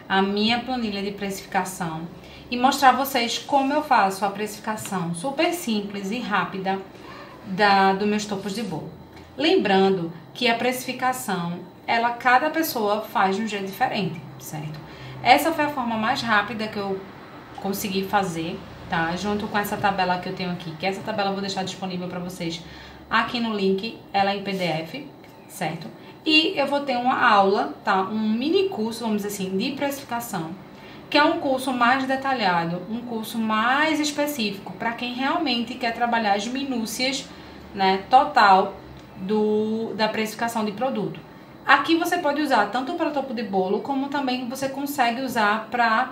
a minha planilha de precificação e mostrar a vocês como eu faço a precificação super simples e rápida dos meus topos de bolo. Lembrando que a precificação, cada pessoa faz de um jeito diferente, certo? Essa foi a forma mais rápida que eu consegui fazer, tá? Junto com essa tabela que eu tenho aqui, que essa tabela eu vou deixar disponível para vocês aqui no link, ela é em PDF, certo? E eu vou ter uma aula, tá? Um mini curso, vamos dizer assim, de precificação, que é um curso mais detalhado, um curso mais específico para quem realmente quer trabalhar as minúcias, né, total da precificação de produto. Aqui você pode usar tanto para topo de bolo, como também você consegue usar para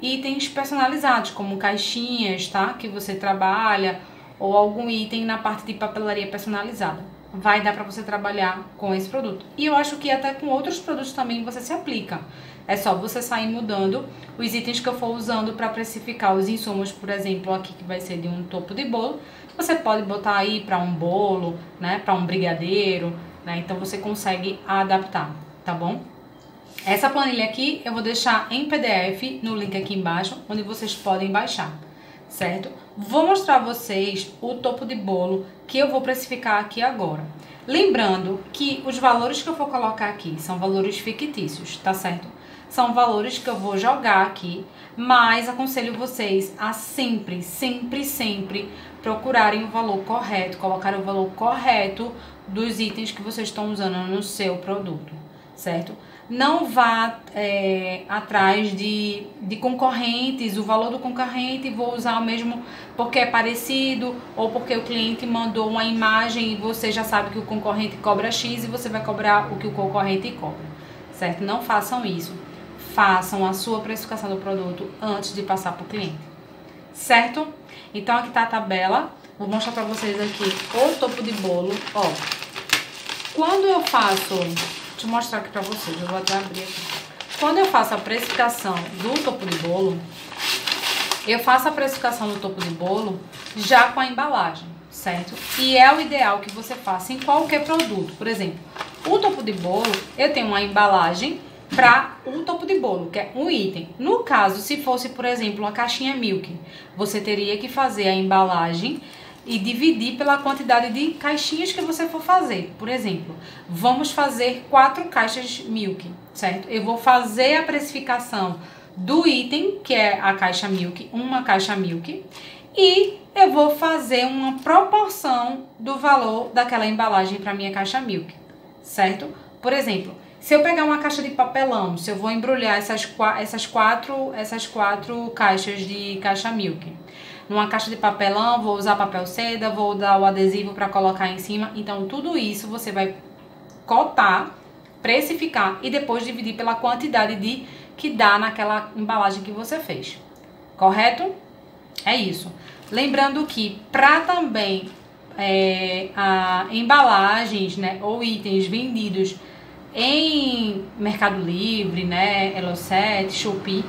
itens personalizados, como caixinhas, tá? Que você trabalha, ou algum item na parte de papelaria personalizada. Vai dar para você trabalhar com esse produto. E eu acho que até com outros produtos também você se aplica. É só você sair mudando os itens que eu for usando para precificar os insumos, por exemplo, aqui que vai ser de um topo de bolo. Você pode botar aí para um bolo, né, para um brigadeiro, né? Então você consegue adaptar, tá bom? Essa planilha aqui eu vou deixar em PDF no link aqui embaixo, onde vocês podem baixar, certo? Vou mostrar a vocês o topo de bolo que eu vou precificar aqui agora. Lembrando que os valores que eu vou colocar aqui são valores fictícios, tá certo? São valores que eu vou jogar aqui, mas aconselho vocês a sempre procurarem o valor correto, colocar o valor correto dos itens que vocês estão usando no seu produto, certo? Não vá atrás de concorrentes, o valor do concorrente vou usar o mesmo porque é parecido, ou porque o cliente mandou uma imagem e você já sabe que o concorrente cobra X e você vai cobrar o que o concorrente cobra, certo? Não façam isso. Façam a sua precificação do produto antes de passar para o cliente, certo? Então aqui tá a tabela, vou mostrar para vocês aqui o topo de bolo, ó. Quando eu faço... Deixa eu mostrar aqui pra vocês, eu vou até abrir aqui. Quando eu faço a precificação do topo de bolo, eu faço a precificação do topo de bolo já com a embalagem, certo? E é o ideal que você faça em qualquer produto. Por exemplo, o topo de bolo, eu tenho uma embalagem para o topo de bolo, que é um item. No caso, se fosse, por exemplo, uma caixinha Milk, você teria que fazer a embalagem e dividir pela quantidade de caixinhas que você for fazer. Por exemplo, vamos fazer 4 caixas Milk, certo? Eu vou fazer a precificação do item, que é a caixa Milk, uma caixa Milk, e eu vou fazer uma proporção do valor daquela embalagem para minha caixa Milk, certo? Por exemplo, se eu pegar uma caixa de papelão, se eu vou embrulhar essas quatro caixas de caixa Milk, numa caixa de papelão, vou usar papel seda, vou dar o adesivo para colocar em cima. Então, tudo isso você vai cotar, precificar e depois dividir pela quantidade que dá naquela embalagem que você fez. Correto? É isso. Lembrando que para também embalagens, né, ou itens vendidos em Mercado Livre, né, Elo7, Shopee,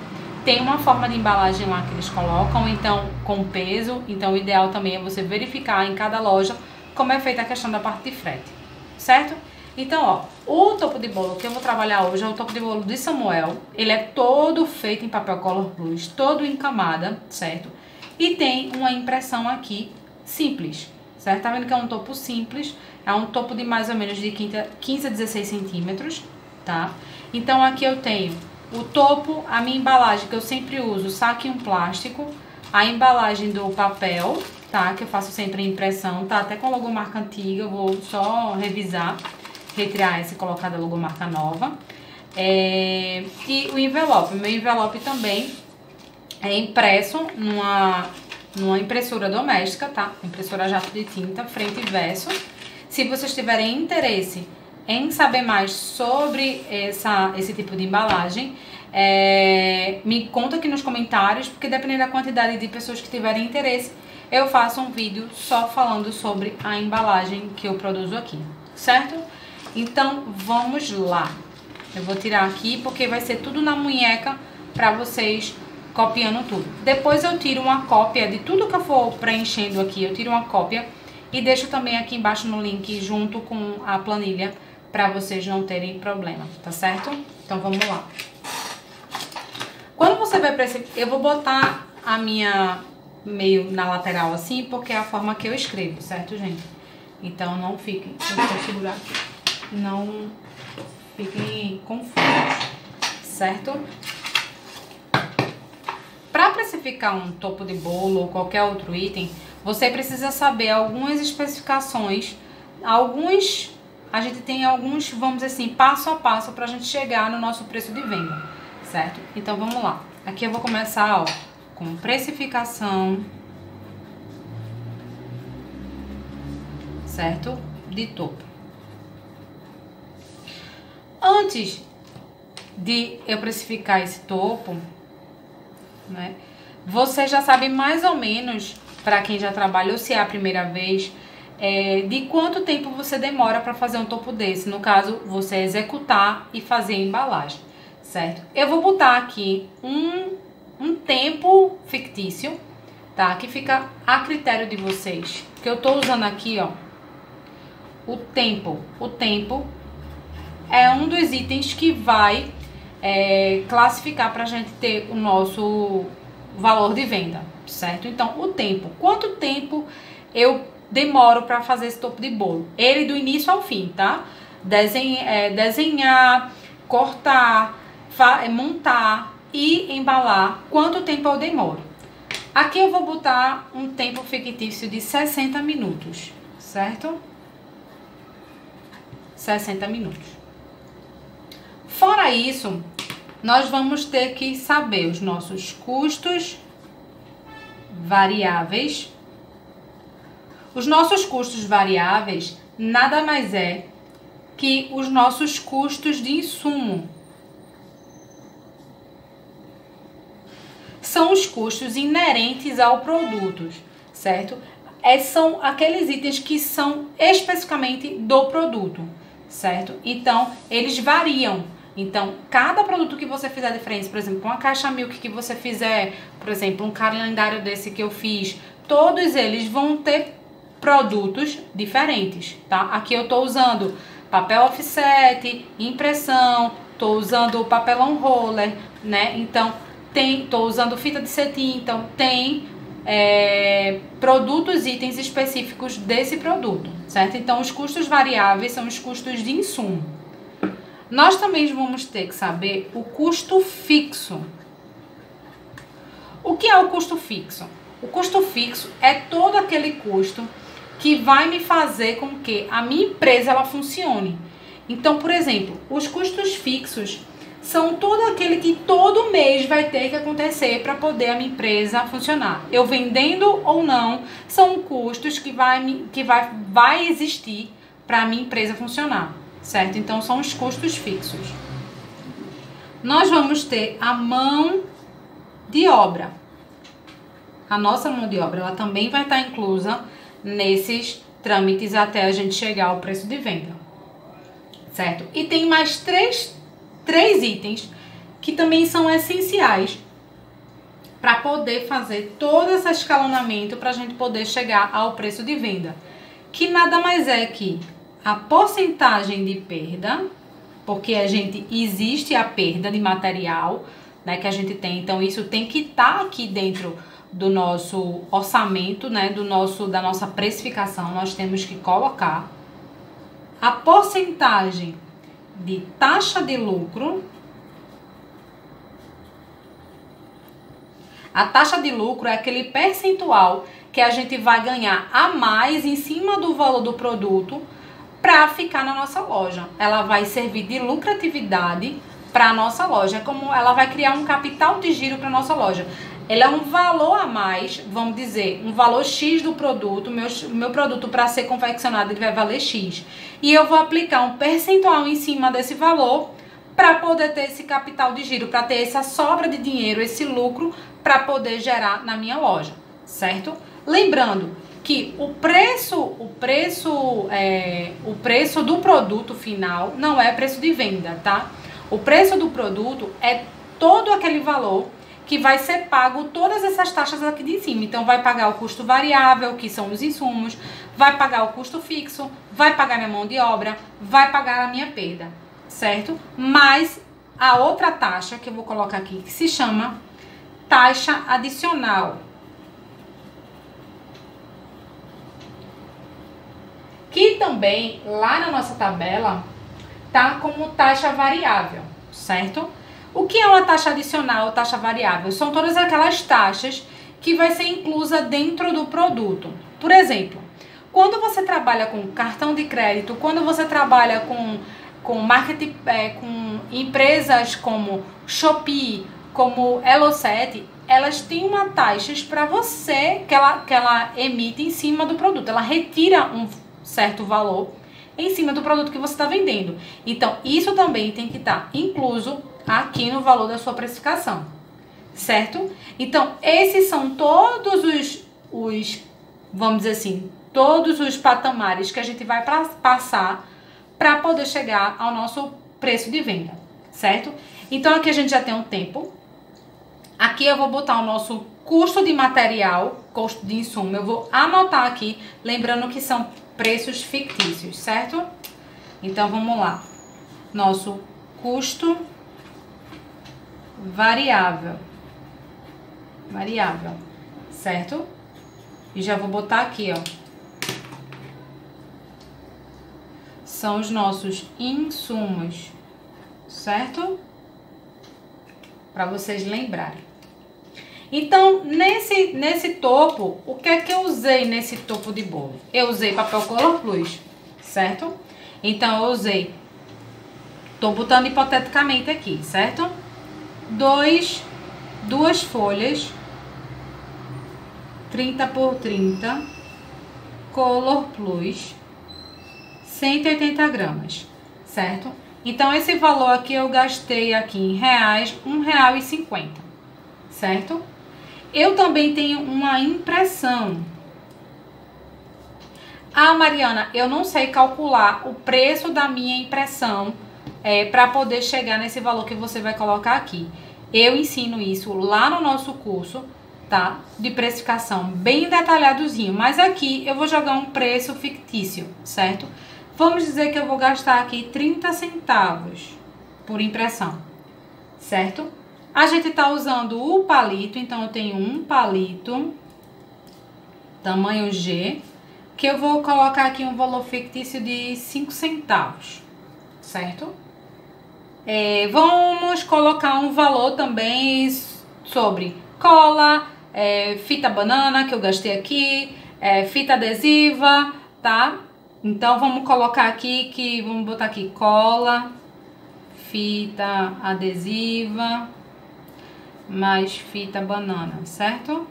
tem uma forma de embalagem lá que eles colocam, então, com peso. Então, o ideal também é você verificar em cada loja como é feita a questão da parte de frete, certo? Então, ó, o topo de bolo que eu vou trabalhar hoje é o topo de bolo de Samuel. Ele é todo feito em papel Color Plus, todo em camada, certo? E tem uma impressão aqui simples, certo? Tá vendo que é um topo simples, é um topo de mais ou menos de 15 a 16 centímetros, tá? Então, aqui eu tenho o topo, a minha embalagem que eu sempre uso, saquinho plástico, a embalagem do papel, tá? Que eu faço sempre a impressão, tá? Até com a logomarca antiga, eu vou só revisar, retirar essa e colocar da logomarca nova. E o envelope, meu envelope também é impresso numa impressora doméstica, tá? Impressora jato de tinta, frente e verso. Se vocês tiverem interesse em saber mais sobre esse tipo de embalagem, me conta aqui nos comentários, porque dependendo da quantidade de pessoas que tiverem interesse, eu faço um vídeo só falando sobre a embalagem que eu produzo aqui, certo? Então, vamos lá. Eu vou tirar aqui, porque vai ser tudo na munheca para vocês copiando tudo. Depois eu tiro uma cópia de tudo que eu for preenchendo aqui, eu tiro uma cópia e deixo também aqui embaixo no link junto com a planilha para vocês não terem problema, tá certo? Então, Então, vamos lá. Quando você vai precificar, eu vou botar a minha meio na lateral assim, porque é a forma que eu escrevo, certo, gente? Então, não fiquem, eu vou segurar aqui, não fiquem confusos, certo? Para precificar um topo de bolo ou qualquer outro item, você precisa saber algumas especificações, a gente tem alguns, vamos dizer assim, passo a passo para a gente chegar no nosso preço de venda, certo? Então, vamos lá. Aqui eu vou começar, ó, com precificação, certo? De topo. Antes de eu precificar esse topo, né, você já sabe mais ou menos, para quem já trabalhou, se é a primeira vez, de quanto tempo você demora para fazer um topo desse. No caso, você executar e fazer a embalagem, certo? Eu vou botar aqui um tempo fictício, tá? Que fica a critério de vocês. Que eu tô usando aqui, ó, o tempo. O tempo é um dos itens que vai classificar pra gente ter o nosso valor de venda, certo? Então, o tempo. Quanto tempo eu demoro para fazer esse topo de bolo? Ele do início ao fim, tá? Desenhar, cortar, montar e embalar. Quanto tempo eu demoro? Aqui eu vou botar um tempo fictício de 60 minutos, certo? 60 minutos. Fora isso, nós vamos ter que saber os nossos custos variáveis. Os nossos custos variáveis nada mais é que os nossos custos de insumo. São os custos inerentes ao produto, certo? São aqueles itens que são especificamente do produto, certo? Então, eles variam. Então, cada produto que você fizer diferente, por exemplo, uma caixa milk que você fizer, por exemplo, um calendário desse que eu fiz, todos eles vão ter produtos diferentes, tá? Aqui eu tô usando papel offset, impressão, tô usando papelão roller, né? Então, tô usando fita de cetim, então tem produtos, itens específicos desse produto, certo? Então, os custos variáveis são os custos de insumo. Nós também vamos ter que saber o custo fixo. O que é o custo fixo? O custo fixo é todo aquele custo que vai me fazer com que a minha empresa ela funcione. Então, por exemplo, os custos fixos são todo aquele que todo mês vai ter que acontecer para poder a minha empresa funcionar. Eu vendendo ou não, são custos que vai existir para a minha empresa funcionar, certo? Então, são os custos fixos. Nós vamos ter a mão de obra. A nossa mão de obra, ela também vai estar inclusa nesses trâmites até a gente chegar ao preço de venda, certo? E tem mais três itens que também são essenciais para poder fazer todo esse escalonamento para a gente poder chegar ao preço de venda, que nada mais é que a porcentagem de perda, porque existe a perda de material, né, que a gente tem, então isso tem que estar aqui dentro do nosso orçamento, né, da nossa precificação, nós temos que colocar a porcentagem de taxa de lucro. A taxa de lucro é aquele percentual que a gente vai ganhar a mais em cima do valor do produto para ficar na nossa loja. Ela vai servir de lucratividade para a nossa loja, como ela vai criar um capital de giro para a nossa loja. Ela é um valor a mais, vamos dizer, um valor X do produto. Meu produto, para ser confeccionado, ele vai valer X. E eu vou aplicar um percentual em cima desse valor para poder ter esse capital de giro, para ter essa sobra de dinheiro, esse lucro, para poder gerar na minha loja, certo? Lembrando que o preço do produto final não é preço de venda, tá? O preço do produto é todo aquele valor que vai ser pago todas essas taxas aqui de cima. Então, vai pagar o custo variável, que são os insumos, vai pagar o custo fixo, vai pagar minha mão de obra, vai pagar a minha perda, certo? Mas a outra taxa que eu vou colocar aqui, que se chama taxa adicional. Que também, lá na nossa tabela, tá como taxa variável, certo? O que é uma taxa adicional ou taxa variável? São todas aquelas taxas que vai ser inclusa dentro do produto. Por exemplo, quando você trabalha com cartão de crédito, quando você trabalha com marketing, com empresas como Shopee, como Elo7, elas têm uma taxas para você que ela emite em cima do produto. Ela retira um certo valor em cima do produto que você está vendendo. Então, isso também tem que estar incluso aqui no valor da sua precificação, certo? Então, esses são todos os vamos dizer assim, todos os patamares que a gente vai passar para poder chegar ao nosso preço de venda, certo? Então, aqui a gente já tem um tempo. Aqui eu vou botar o nosso custo de material, custo de insumo. Eu vou anotar aqui, lembrando que são preços fictícios, certo? Então, vamos lá. Nosso custo variável, certo? E já vou botar aqui, ó. São os nossos insumos, certo? Para vocês lembrarem. Então, nesse topo, o que é que eu usei nesse topo de bolo? Eu usei papel Color Plus, certo? Então, eu usei, tô botando hipoteticamente aqui, certo? Duas folhas, 30 por 30, Color Plus, 180 gramas, certo? Então, esse valor aqui eu gastei aqui em reais, R$1,50, certo? Eu também tenho uma impressão. Ah, Mariana, eu não sei calcular o preço da minha impressão para poder chegar nesse valor que você vai colocar aqui. Eu ensino isso lá no nosso curso, tá? De precificação, bem detalhadozinho. Mas aqui eu vou jogar um preço fictício, certo? Vamos dizer que eu vou gastar aqui 30 centavos por impressão, certo? A gente tá usando o palito, então eu tenho um palito, tamanho G, que eu vou colocar aqui um valor fictício de 5 centavos, certo? Vamos colocar um valor também sobre cola, fita banana, que eu gastei aqui, fita adesiva, tá? Então, vamos colocar aqui, vamos botar aqui cola, fita adesiva, mais fita banana, certo?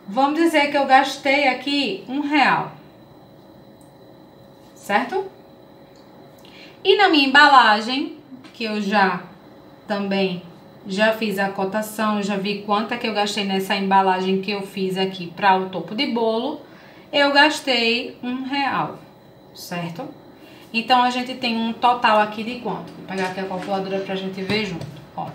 Vamos dizer que eu gastei aqui R$1, certo? E na minha embalagem, que eu também já fiz a cotação, já vi quanto é que eu gastei nessa embalagem que eu fiz aqui para o topo de bolo, eu gastei R$1, certo? Então, a gente tem um total aqui de quanto? Vou pegar aqui a calculadora pra gente ver junto, ó.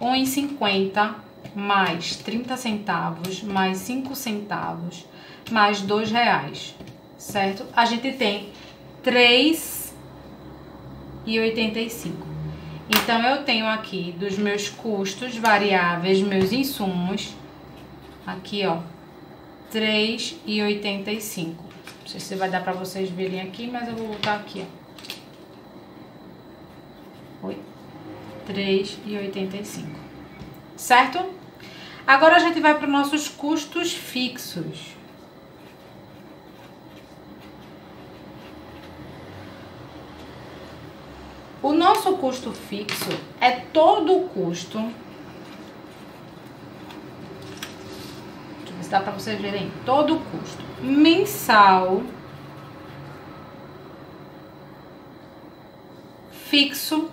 R$1,50 mais 30 centavos mais 5 centavos mais R$2, certo? A gente tem R$3,85. Então, eu tenho aqui dos meus custos variáveis, meus insumos, aqui, ó, R$3,85. Não sei se vai dar pra vocês verem aqui, mas eu vou botar aqui, ó. Oi. R$3,85. Certo? Agora a gente vai para os nossos custos fixos. O nosso custo fixo é todo o custo. Deixa eu ver se dá para vocês verem. Todo o custo mensal fixo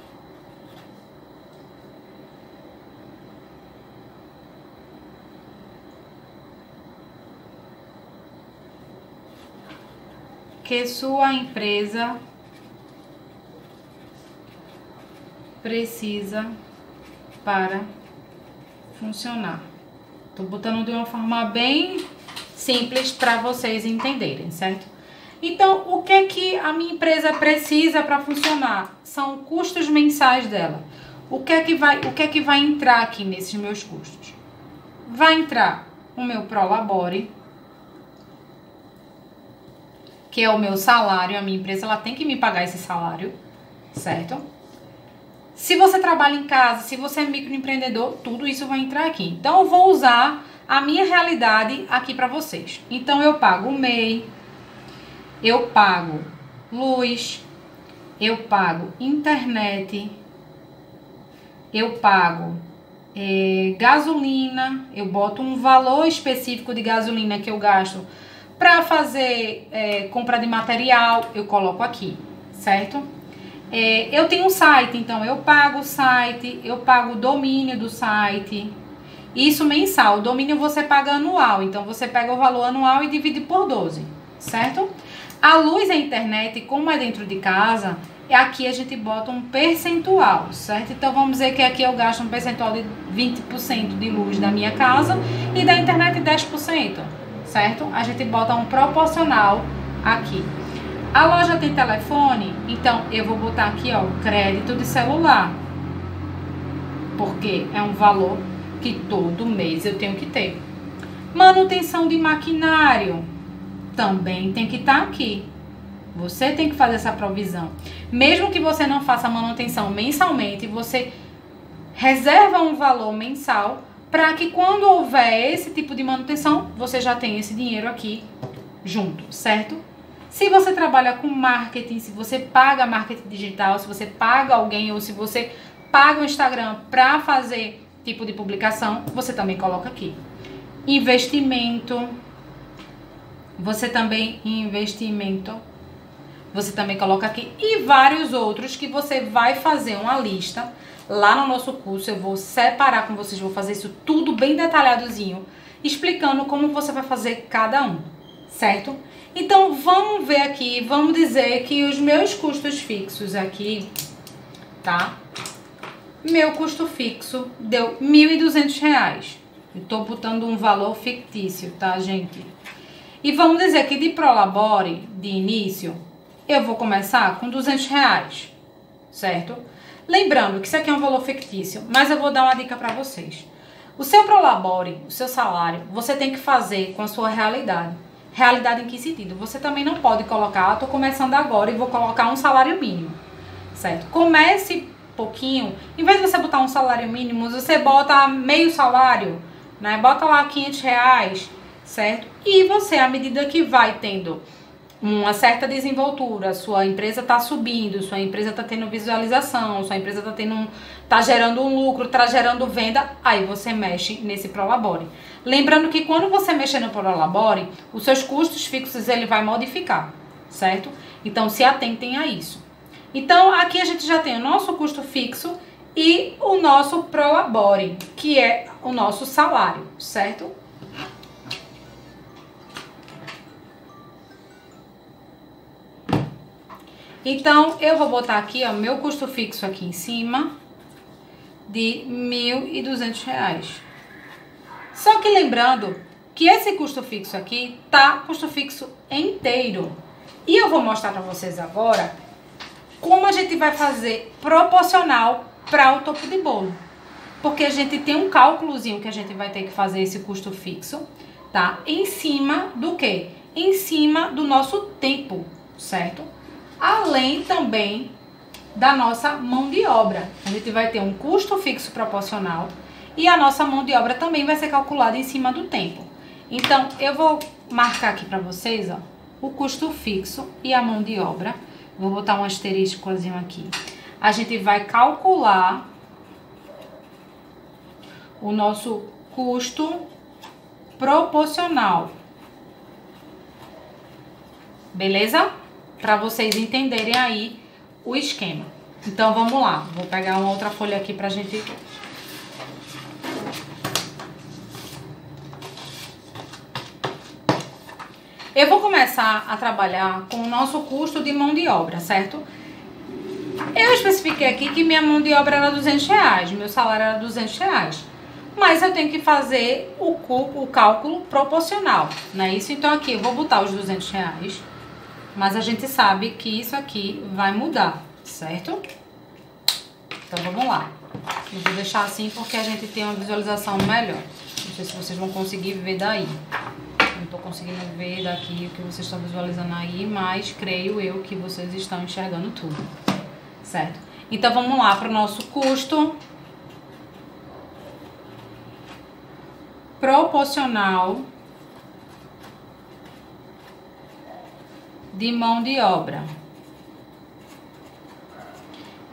que sua empresa precisa para funcionar. Tô botando de uma forma bem simples para vocês entenderem, certo? Então, o que é que a minha empresa precisa para funcionar? São custos mensais dela. O que é que vai entrar aqui nesses meus custos? Vai entrar o meu Prolabore, que é o meu salário. A minha empresa ela tem que me pagar esse salário, certo? Se você trabalha em casa, se você é microempreendedor, tudo isso vai entrar aqui. Então, eu vou usar a minha realidade aqui para vocês. Então, eu pago o MEI, eu pago luz, eu pago internet, eu pago gasolina, eu boto um valor específico de gasolina que eu gasto para fazer compra de material, eu coloco aqui, certo? Eu tenho um site, então eu pago o site, eu pago o domínio do site, isso mensal. O domínio você paga anual, então você pega o valor anual e divide por 12, certo? A luz e a internet, como é dentro de casa, aqui a gente bota um percentual, certo? Então vamos dizer que aqui eu gasto um percentual de 20% de luz da minha casa e da internet 10%, certo? A gente bota um proporcional aqui. A loja tem telefone, então eu vou botar aqui, ó, crédito de celular, porque é um valor que todo mês eu tenho que ter. Manutenção de maquinário também tem que estar aqui. Você tem que fazer essa provisão. Mesmo que você não faça manutenção mensalmente, você reserva um valor mensal para que quando houver esse tipo de manutenção, você já tenha esse dinheiro aqui junto, certo? Se você trabalha com marketing, se você paga marketing digital, se você paga alguém ou se você paga o Instagram para fazer tipo de publicação, você também coloca aqui. Investimento, você também coloca aqui, e vários outros que você vai fazer uma lista lá no nosso curso. Eu vou separar com vocês, vou fazer isso tudo bem detalhadozinho, explicando como você vai fazer cada um, certo? Então vamos ver aqui, vamos dizer que os meus custos fixos aqui, tá? Meu custo fixo deu R$ 1.200. Eu tô botando um valor fictício, tá, gente? E vamos dizer que de Prolabore, de início, eu vou começar com R$200, certo? Lembrando que isso aqui é um valor fictício, mas eu vou dar uma dica para vocês. O seu Prolabore, o seu salário, você tem que fazer com a sua realidade. Realidade em que sentido? Você também não pode colocar, tô começando agora e vou colocar um salário mínimo, certo? Comece pouquinho, em vez de você botar um salário mínimo, você bota meio salário, né? Bota lá R$500, certo? E você, à medida que vai tendo uma certa desenvoltura, sua empresa está subindo, sua empresa está tendo visualização, sua empresa tá gerando um lucro, tá gerando venda, aí você mexe nesse Prolabore. Lembrando que quando você mexer no Prolabore, os seus custos fixos ele vai modificar, certo? Então se atentem a isso. Então aqui a gente já tem o nosso custo fixo e o nosso Prolabore, que é o nosso salário, certo? Então, eu vou botar aqui, ó, meu custo fixo aqui em cima de R$ 1.200. Só que lembrando que esse custo fixo aqui tá custo fixo inteiro. E eu vou mostrar para vocês agora como a gente vai fazer proporcional para o topo de bolo. Porque a gente tem um cálculozinho que a gente vai ter que fazer esse custo fixo, tá? Em cima do quê? Em cima do nosso tempo, certo? Além também da nossa mão de obra. A gente vai ter um custo fixo proporcional e a nossa mão de obra também vai ser calculada em cima do tempo. Então, eu vou marcar aqui para vocês, ó, o custo fixo e a mão de obra. Vou botar um asteriscozinho aqui. A gente vai calcular o nosso custo proporcional. Beleza? Para vocês entenderem aí o esquema. Então, vamos lá. Vou pegar uma outra folha aqui pra gente... Eu vou começar a trabalhar com o nosso custo de mão de obra, certo? Eu especifiquei aqui que minha mão de obra era R$200, meu salário era R$200. Mas eu tenho que fazer o cálculo proporcional, não é isso? Então, aqui eu vou botar os R$200. Mas a gente sabe que isso aqui vai mudar, certo? Então, vamos lá. Eu vou deixar assim porque a gente tem uma visualização melhor. Não sei se vocês vão conseguir ver daí. Não tô conseguindo ver daqui o que vocês estão visualizando aí, mas creio eu que vocês estão enxergando tudo, certo? Então, vamos lá para o nosso custo proporcional de mão de obra.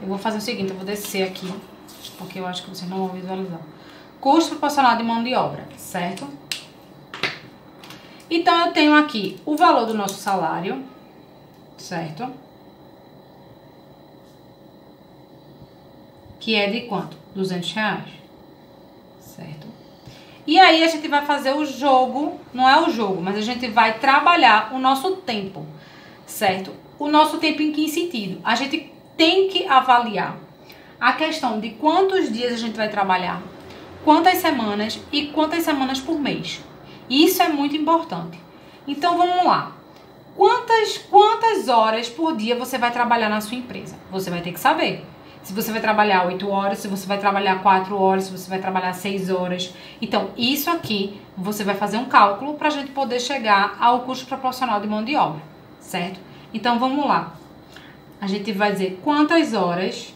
Eu vou fazer o seguinte, eu vou descer aqui, porque eu acho que vocês não vão visualizar. Custo proporcional de mão de obra, certo? Então, eu tenho aqui o valor do nosso salário, certo? Que é de quanto? R$200, certo? E aí, a gente vai fazer o jogo, não é o jogo, mas a gente vai trabalhar o nosso tempo, certo? O nosso tempo em que sentido? A gente tem que avaliar a questão de quantos dias a gente vai trabalhar, quantas semanas e quantas semanas por mês. Isso é muito importante. Então, vamos lá. Quantas horas por dia você vai trabalhar na sua empresa? Você vai ter que saber. Se você vai trabalhar 8 horas, se você vai trabalhar 4 horas, se você vai trabalhar 6 horas. Então, isso aqui, você vai fazer um cálculo para a gente poder chegar ao custo proporcional de mão de obra, certo? Então, vamos lá. A gente vai dizer quantas horas,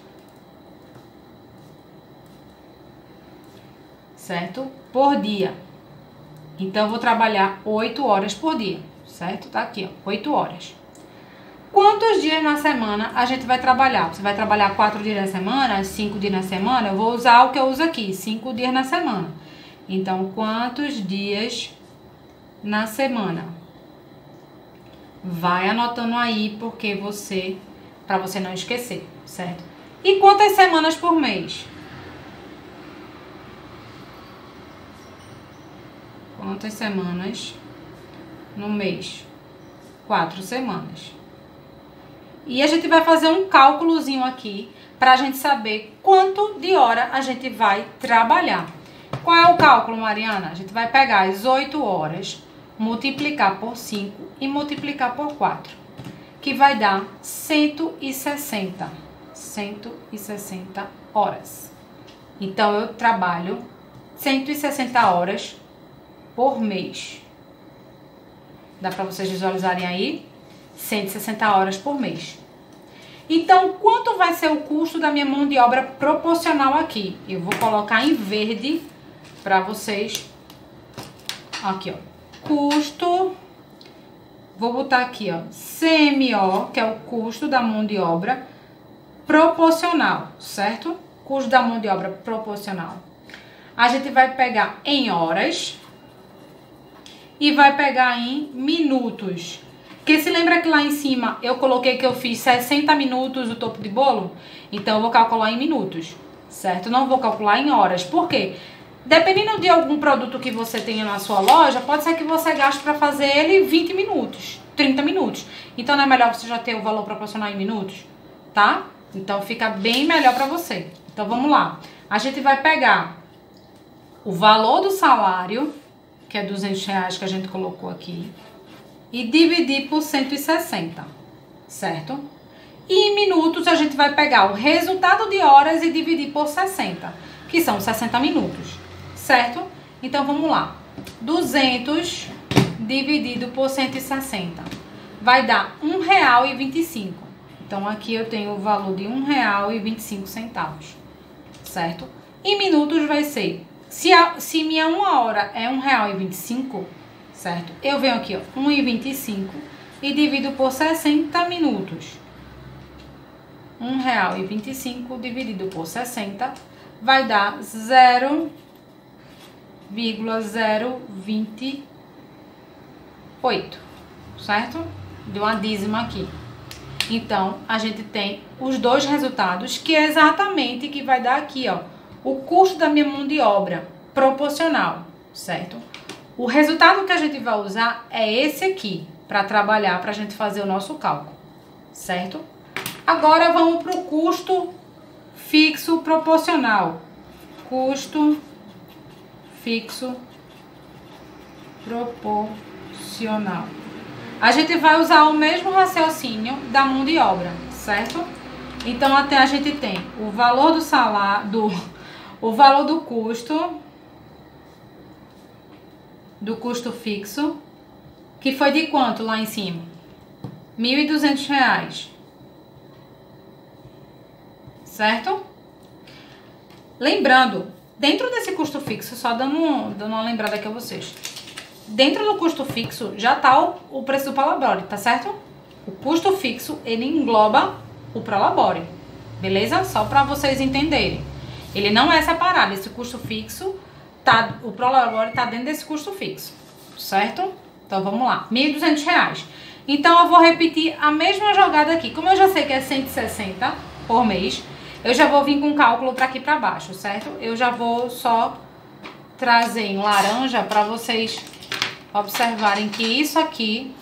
certo? Por dia. Então, eu vou trabalhar 8 horas por dia, certo? Tá aqui, ó, 8 horas. Quantos dias na semana a gente vai trabalhar? Você vai trabalhar 4 dias na semana, 5 dias na semana? Eu vou usar o que eu uso aqui, 5 dias na semana. Então, quantos dias na semana? Vai anotando aí, porque para você não esquecer, certo? E quantas semanas por mês? Quantas semanas no mês? 4 semanas. E a gente vai fazer um cálculozinho aqui para a gente saber quanto de hora a gente vai trabalhar. Qual é o cálculo, Mariana? A gente vai pegar as 8 horas, multiplicar por 5 e multiplicar por 4, que vai dar 160. 160 horas. Então, eu trabalho 160 horas por mês. Dá para vocês visualizarem aí? 160 horas por mês. Então, quanto vai ser o custo da minha mão de obra proporcional aqui? Eu vou colocar em verde para vocês. Aqui, ó. Custo. Vou botar aqui, ó. CMO, que é o custo da mão de obra proporcional, certo? Custo da mão de obra proporcional. A gente vai pegar em horas e vai pegar em minutos. Porque se lembra que lá em cima eu coloquei que eu fiz 60 minutos o topo de bolo? Então, eu vou calcular em minutos, certo? Não vou calcular em horas. Por quê? Dependendo de algum produto que você tenha na sua loja, pode ser que você gaste para fazer ele 20 minutos, 30 minutos. Então, não é melhor você já ter o valor proporcional em minutos, tá? Então, fica bem melhor para você. Então, vamos lá. A gente vai pegar o valor do salário, que é R$200 que a gente colocou aqui, e dividir por 160, certo? E em minutos a gente vai pegar o resultado de horas e dividir por 60, que são 60 minutos, certo? Então, vamos lá. 200 dividido por 160 vai dar R$1,25. Então, aqui eu tenho o valor de R$1,25, certo? Em minutos vai ser, se minha 1 hora é R$1,25, certo? Eu venho aqui, ó, 1,25 e divido por 60 minutos. R$1,25 dividido por 60 vai dar 0,028, certo? Deu uma dízima aqui. Então, a gente tem os dois resultados, que é exatamente que vai dar aqui, ó, o custo da minha mão de obra proporcional, certo? O resultado que a gente vai usar é esse aqui, para trabalhar, para a gente fazer o nosso cálculo, certo? Agora, vamos para o custo fixo proporcional. Custo fixo proporcional. A gente vai usar o mesmo raciocínio da mão de obra, certo? Então, até a gente tem o valor do salário, o valor do custo fixo, que foi de quanto lá em cima? R$1.200, certo? Lembrando, dentro desse custo fixo, só dando uma lembrada aqui a vocês, dentro do custo fixo já tá o preço do Prolabore, tá certo? O custo fixo, ele engloba o Prolabore, beleza? Só para vocês entenderem. Ele não é separado, esse custo fixo, o Prolabore tá dentro desse custo fixo, certo? Então vamos lá, R$1.200. Então eu vou repetir a mesma jogada aqui. Como eu já sei que é 160 por mês, eu já vou vir com cálculo para aqui para baixo, certo? Eu já vou só trazer em laranja para vocês observarem que isso aqui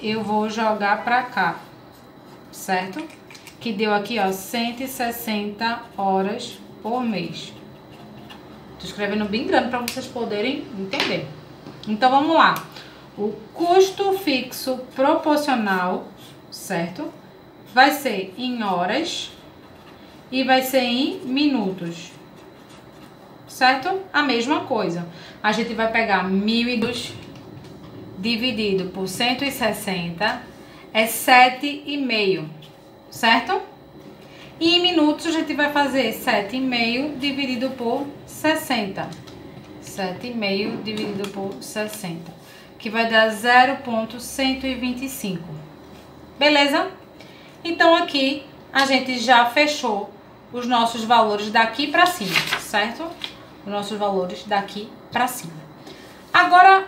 eu vou jogar para cá, certo? Que deu aqui, ó, 160 horas por mês. Tô escrevendo bem grande para vocês poderem entender. Então vamos lá. O custo fixo proporcional, certo? Vai ser em horas e vai ser em minutos, certo? A mesma coisa. A gente vai pegar 1.200 dividido por 160 é 7,5, certo? E em minutos a gente vai fazer 7,5 dividido por 60. 7,5 dividido por 60, que vai dar 0,125. Beleza? Então aqui a gente já fechou os nossos valores daqui para cima, certo? Os nossos valores daqui para cima. Agora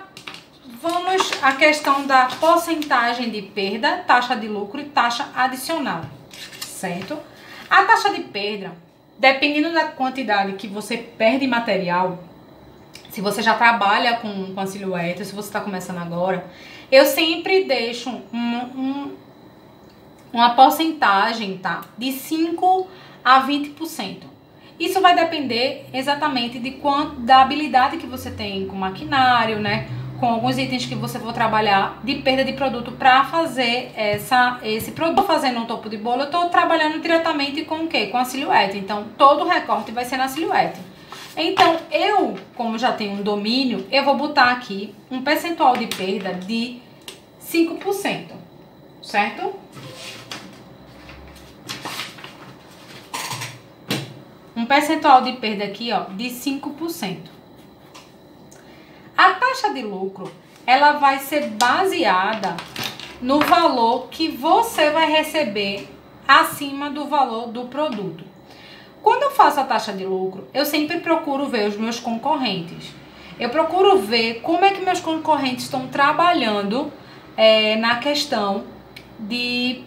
vamos à questão da porcentagem de perda, taxa de lucro e taxa adicional, certo? A taxa de perda, dependendo da quantidade que você perde em material, se você já trabalha com a silhueta, se você está começando agora, eu sempre deixo uma porcentagem, tá? De 5 a 20%. Isso vai depender exatamente da habilidade que você tem com maquinário, né? Com alguns itens que você for trabalhar de perda de produto para fazer esse produto. Fazendo um topo de bolo, eu estou trabalhando diretamente com o quê? Com a silhueta. Então, todo o recorte vai ser na silhueta. Então, como já tenho um domínio, eu vou botar aqui um percentual de perda de 5%, certo? Um percentual de perda aqui, ó, de 5%. A taxa de lucro, ela vai ser baseada no valor que você vai receber acima do valor do produto. Quando eu faço a taxa de lucro, eu sempre procuro ver os meus concorrentes. Eu procuro ver como é que meus concorrentes estão trabalhando na questão de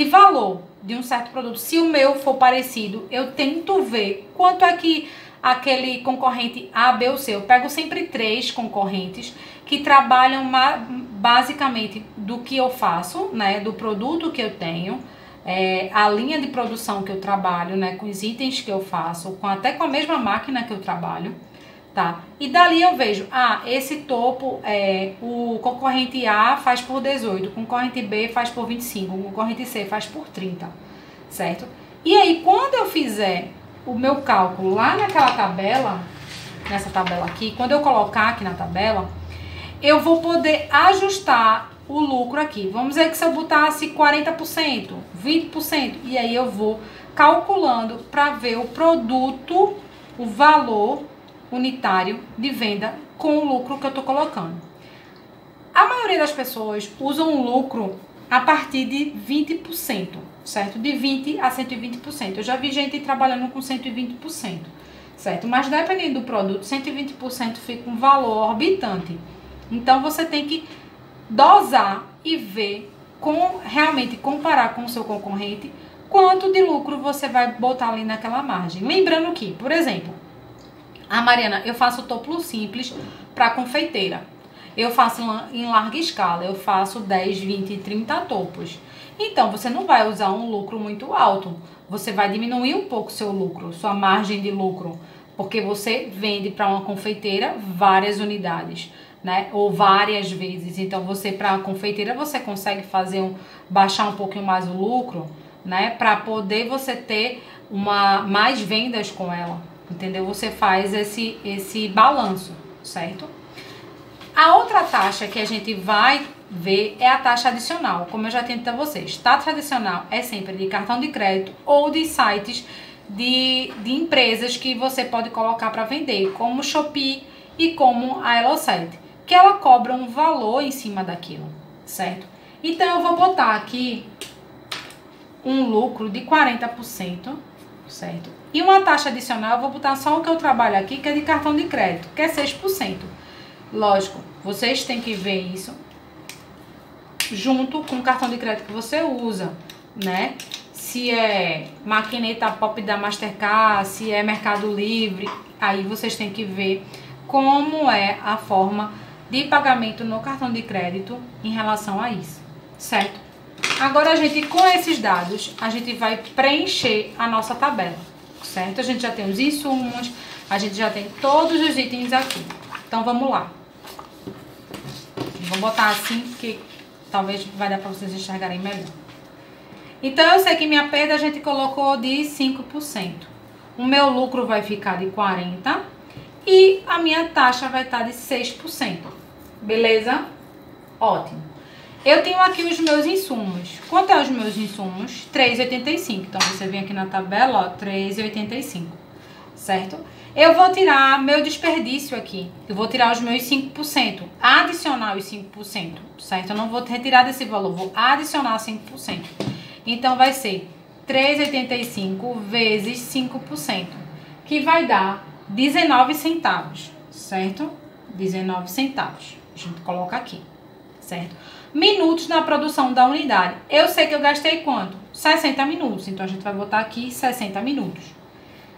valor de um certo produto. Se o meu for parecido, eu tento ver quanto é que aquele concorrente A, B ou C. Eu pego sempre 3 concorrentes que trabalham basicamente do que eu faço, né, do produto que eu tenho, a linha de produção que eu trabalho, né, com os itens que eu faço, até com a mesma máquina que eu trabalho, tá? E dali eu vejo, esse topo, o concorrente A faz por 18, o concorrente B faz por 25, o concorrente C faz por 30, certo? E aí, quando eu fizer o meu cálculo lá naquela tabela, nessa tabela aqui, quando eu colocar aqui na tabela, eu vou poder ajustar o lucro aqui. Vamos dizer que se eu botasse 40%, 20%, e aí eu vou calculando para ver o produto, o valor unitário de venda com o lucro que eu tô colocando. A maioria das pessoas usam o lucro a partir de 20%, certo? De 20% a 120%. Eu já vi gente trabalhando com 120%, certo? Mas dependendo do produto, 120% fica um valor orbitante. Então você tem que dosar e ver, realmente comparar com o seu concorrente, quanto de lucro você vai botar ali naquela margem. Lembrando que, por exemplo, Mariana, eu faço topo simples para confeiteira. Eu faço em larga escala, eu faço 10, 20, 30 topos. Então, você não vai usar um lucro muito alto. Você vai diminuir um pouco seu lucro, sua margem de lucro, porque você vende para uma confeiteira várias unidades. né? Ou várias vezes. Então, você, para a confeiteira, você consegue baixar um pouquinho mais o lucro, né? Para poder você ter mais vendas com ela, entendeu? Você faz esse balanço, certo? A outra taxa que a gente vai ver é a taxa adicional. Como eu já tinha dito a vocês, taxa adicional é sempre de cartão de crédito ou de sites de empresas que você pode colocar para vender, como o Shopee e como a Elo7, que ela cobra um valor em cima daquilo, certo? Então, eu vou botar aqui um lucro de 40%, certo? E uma taxa adicional, eu vou botar só o que eu trabalho aqui, que é de cartão de crédito, que é 6%. Lógico, vocês têm que ver isso junto com o cartão de crédito que você usa, né? Se é maquineta pop da Mastercard, se é Mercado Livre, aí vocês têm que ver como é a forma de pagamento no cartão de crédito em relação a isso, certo? Agora, a gente, com esses dados, a gente vai preencher a nossa tabela, certo? A gente já tem os insumos, a gente já tem todos os itens aqui. Então, vamos lá. Vou botar assim, que talvez vai dar para vocês enxergarem melhor. Então, eu sei que minha perda a gente colocou de 5%. O meu lucro vai ficar de 40% e a minha taxa vai estar de 6%. Beleza? Ótimo. Eu tenho aqui os meus insumos. Quanto é os meus insumos? R$3,85. Então, você vem aqui na tabela, ó, R$3,85. Certo? Eu vou tirar meu desperdício aqui. Eu vou tirar os meus 5%. Adicionar os 5%. Certo? Eu não vou retirar desse valor. Vou adicionar 5%. Então, vai ser 3,85 vezes 5%. Que vai dar 19 centavos. Certo? 19 centavos. A gente coloca aqui. Certo? Minutos na produção da unidade. Eu sei que eu gastei quanto? 60 minutos. Então, a gente vai botar aqui 60 minutos.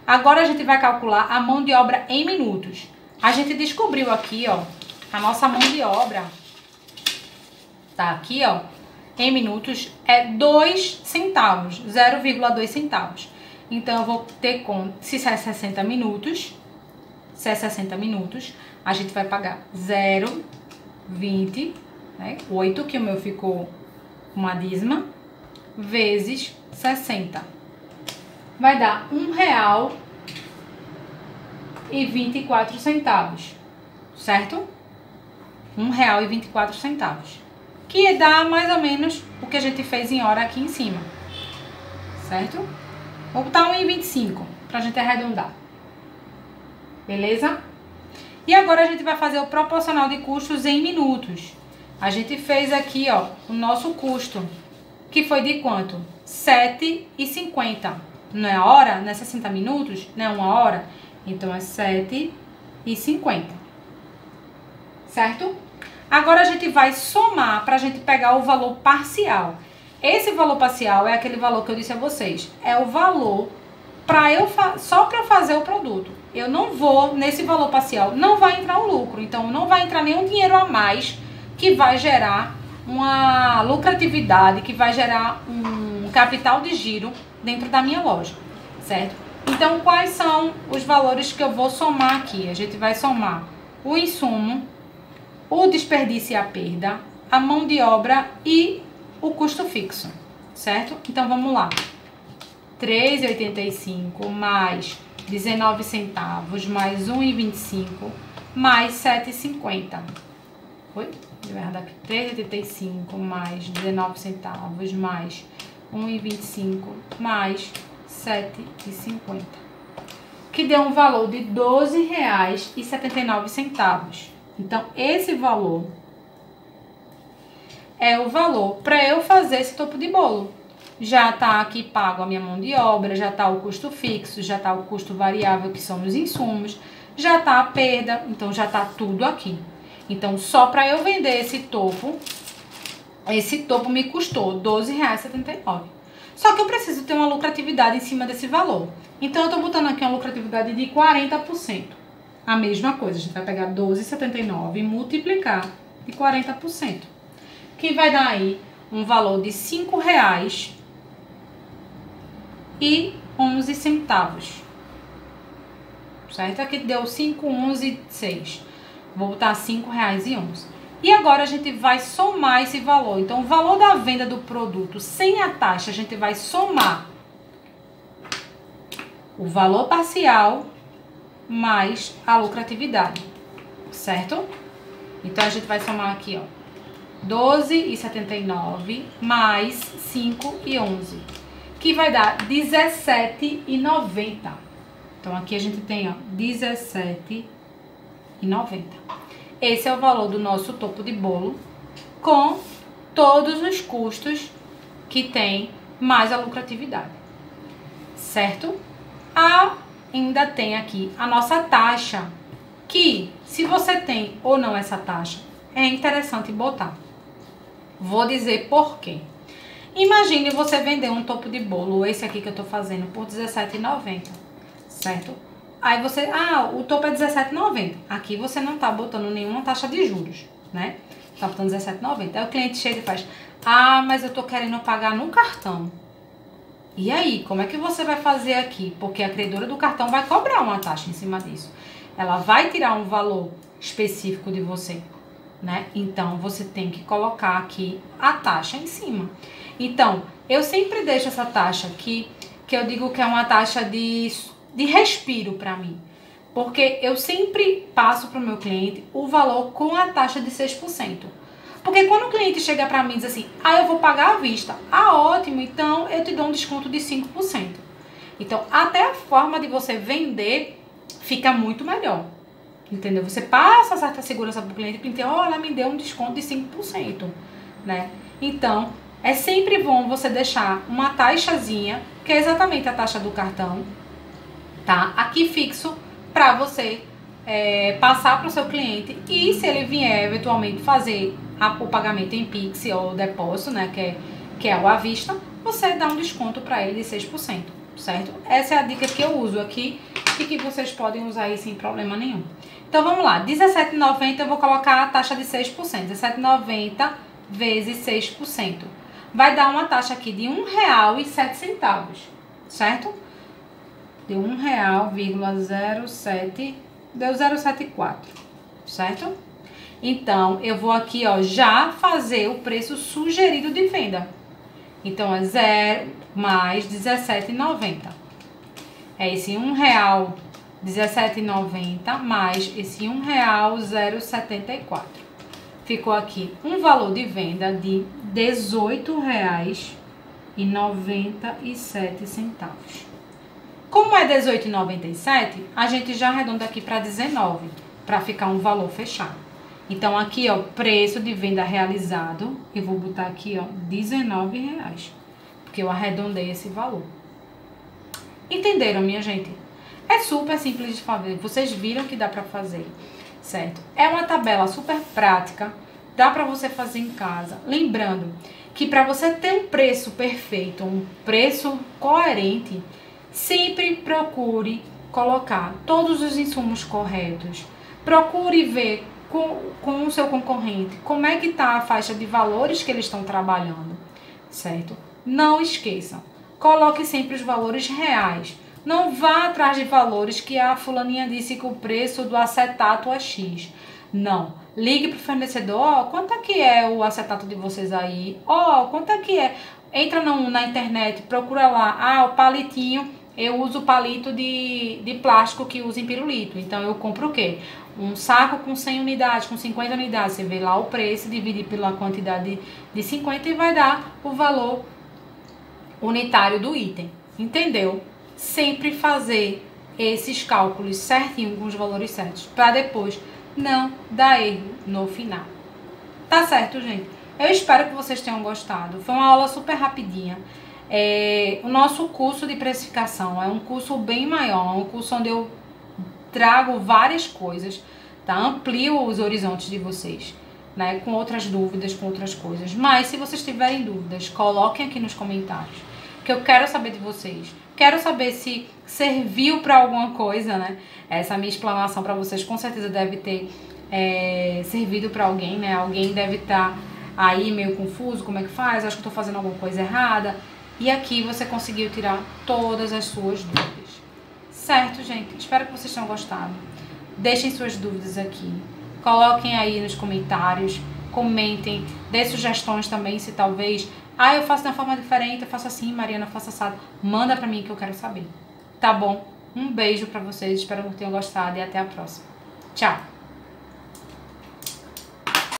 Agora, a gente vai calcular a mão de obra em minutos. A gente descobriu aqui, ó, a nossa mão de obra tá aqui, ó, em minutos é 2 centavos, 0,2 centavos. Então, eu vou ter conta, se é 60 minutos, a gente vai pagar 0,20, né, 8, que o meu ficou uma dízima, vezes 60. Vai dar R$1,24, certo? R$1,24, que dá mais ou menos o que a gente fez em hora aqui em cima, certo? Vou botar 1,25 pra gente arredondar, beleza? E agora a gente vai fazer o proporcional de custos em minutos. A gente fez aqui, ó, o nosso custo, que foi de quanto? R$7,50. Não é a hora? Não é 60 minutos? Não é uma hora? Então, é R$7,50. Certo? Agora, a gente vai somar para a gente pegar o valor parcial. Esse valor parcial é aquele valor que eu disse a vocês. É o valor só para eu fazer o produto. Eu não vou, nesse valor parcial, não vai entrar o lucro. Então, não vai entrar nenhum dinheiro a mais que vai gerar uma lucratividade, que vai gerar um capital de giro dentro da minha loja, certo? Então, quais são os valores que eu vou somar aqui? A gente vai somar o insumo, o desperdício e a perda, a mão de obra e o custo fixo, certo? Então, vamos lá. R$3,85 mais 19 centavos mais 1,25 mais 7,50. Oi? Deu errado aqui. 3,85 mais 19 centavos mais 1,25 mais 7,50. Que deu um valor de R$12,79. Então, esse valor é o valor para eu fazer esse topo de bolo. Já tá aqui pago a minha mão de obra, já tá o custo fixo, já tá o custo variável, que são os insumos, já tá a perda, então já tá tudo aqui. Então, só para eu vender esse topo me custou R$12,79. Só que eu preciso ter uma lucratividade em cima desse valor. Então, eu tô botando aqui uma lucratividade de 40%. A mesma coisa, a gente vai pegar R$12,79 e multiplicar de 40%. Que vai dar aí um valor de R$5,11. Certo? Aqui deu 5,11,6. Vou botar R$5,11. E agora a gente vai somar esse valor. Então, o valor da venda do produto sem a taxa, a gente vai somar o valor parcial mais a lucratividade, certo? Então, a gente vai somar aqui, ó, 12,79 mais 5,11, que vai dar 17,90. Então, aqui a gente tem, ó, 17,90. Esse é o valor do nosso topo de bolo, com todos os custos que tem, mais a lucratividade, certo? Ainda tem aqui a nossa taxa, que se você tem ou não essa taxa, é interessante botar. Vou dizer por quê. Imagine você vender um topo de bolo, esse aqui que eu tô fazendo, por R$17,90, certo? Aí você, o topo é R$17,90. Aqui você não tá botando nenhuma taxa de juros, né? Tá botando R$17,90. Aí o cliente chega e faz, mas eu tô querendo pagar no cartão. E aí, como é que você vai fazer aqui? Porque a credora do cartão vai cobrar uma taxa em cima disso. Ela vai tirar um valor específico de você, né? Então, você tem que colocar aqui a taxa em cima. Então, eu sempre deixo essa taxa aqui, que eu digo que é uma taxa de respiro para mim, porque eu sempre passo para o meu cliente o valor com a taxa de 6%. Porque quando o cliente chega para mim e diz assim, eu vou pagar à vista, ótimo, então eu te dou um desconto de 5%. Então, até a forma de você vender fica muito melhor, entendeu? Você passa certa segurança para o cliente, ela me deu um desconto de 5%, né? Então, é sempre bom você deixar uma taxazinha, que é exatamente a taxa do cartão, tá? Aqui fixo para você passar para o seu cliente, e se ele vier eventualmente fazer o pagamento em Pix ou depósito, né, que é o à vista, você dá um desconto para ele de 6%, certo? Essa é a dica que eu uso aqui e que vocês podem usar aí sem problema nenhum. Então vamos lá, R$17,90 eu vou colocar a taxa de 6%, R$17,90 vezes 6%. Vai dar uma taxa aqui de R$1,07, certo? Deu R$1,07, deu 0,74, certo? Então, eu vou aqui, ó, já fazer o preço sugerido de venda. Então, é 0 mais R$17,90. É esse R$1,17,90 mais esse R$1,074. Ficou aqui um valor de venda de R$18,97. Como é R$18,97, a gente já arredonda aqui para 19, para ficar um valor fechado. Então, aqui, ó, preço de venda realizado, eu vou botar aqui, ó, R$19, porque eu arredondei esse valor. Entenderam, minha gente? É super simples de fazer, vocês viram que dá pra fazer, certo? É uma tabela super prática, dá pra você fazer em casa. Lembrando que pra você ter um preço perfeito, um preço coerente, sempre procure colocar todos os insumos corretos. Procure ver com o seu concorrente como é que tá a faixa de valores que eles estão trabalhando, certo? Não esqueçam, coloque sempre os valores reais. Não vá atrás de valores que a fulaninha disse que o preço do acetato é X. Não. Ligue pro fornecedor, quanto é que é o acetato de vocês aí? Quanto é que é? Entra na internet, procura lá, o palitinho, eu uso palito de plástico que usa em pirulito. Então, eu compro o quê? Um saco com 100 unidades, com 50 unidades. Você vê lá o preço, divide pela quantidade de 50 e vai dar o valor unitário do item. Entendeu? Sempre fazer esses cálculos certinho com os valores certos, para depois não dar erro no final. Tá certo, gente? Eu espero que vocês tenham gostado. Foi uma aula super rapidinha. O nosso curso de precificação é um curso bem maior, um curso onde eu trago várias coisas, tá? Amplio os horizontes de vocês, né? Com outras dúvidas, com outras coisas. Mas se vocês tiverem dúvidas, coloquem aqui nos comentários, que eu quero saber de vocês. Quero saber se serviu para alguma coisa, né? Essa minha explanação para vocês com certeza deve ter servido para alguém, né? Alguém deve estar aí meio confuso, como é que faz? Acho que estou fazendo alguma coisa errada. E aqui você conseguiu tirar todas as suas dúvidas. Certo, gente? Espero que vocês tenham gostado. Deixem suas dúvidas aqui. Coloquem aí nos comentários, comentem, dê sugestões também, se talvez, eu faço de uma forma diferente, eu faço assim, Mariana, eu faço assado. Manda pra mim que eu quero saber, tá bom? Um beijo pra vocês, espero que tenham gostado e até a próxima. Tchau!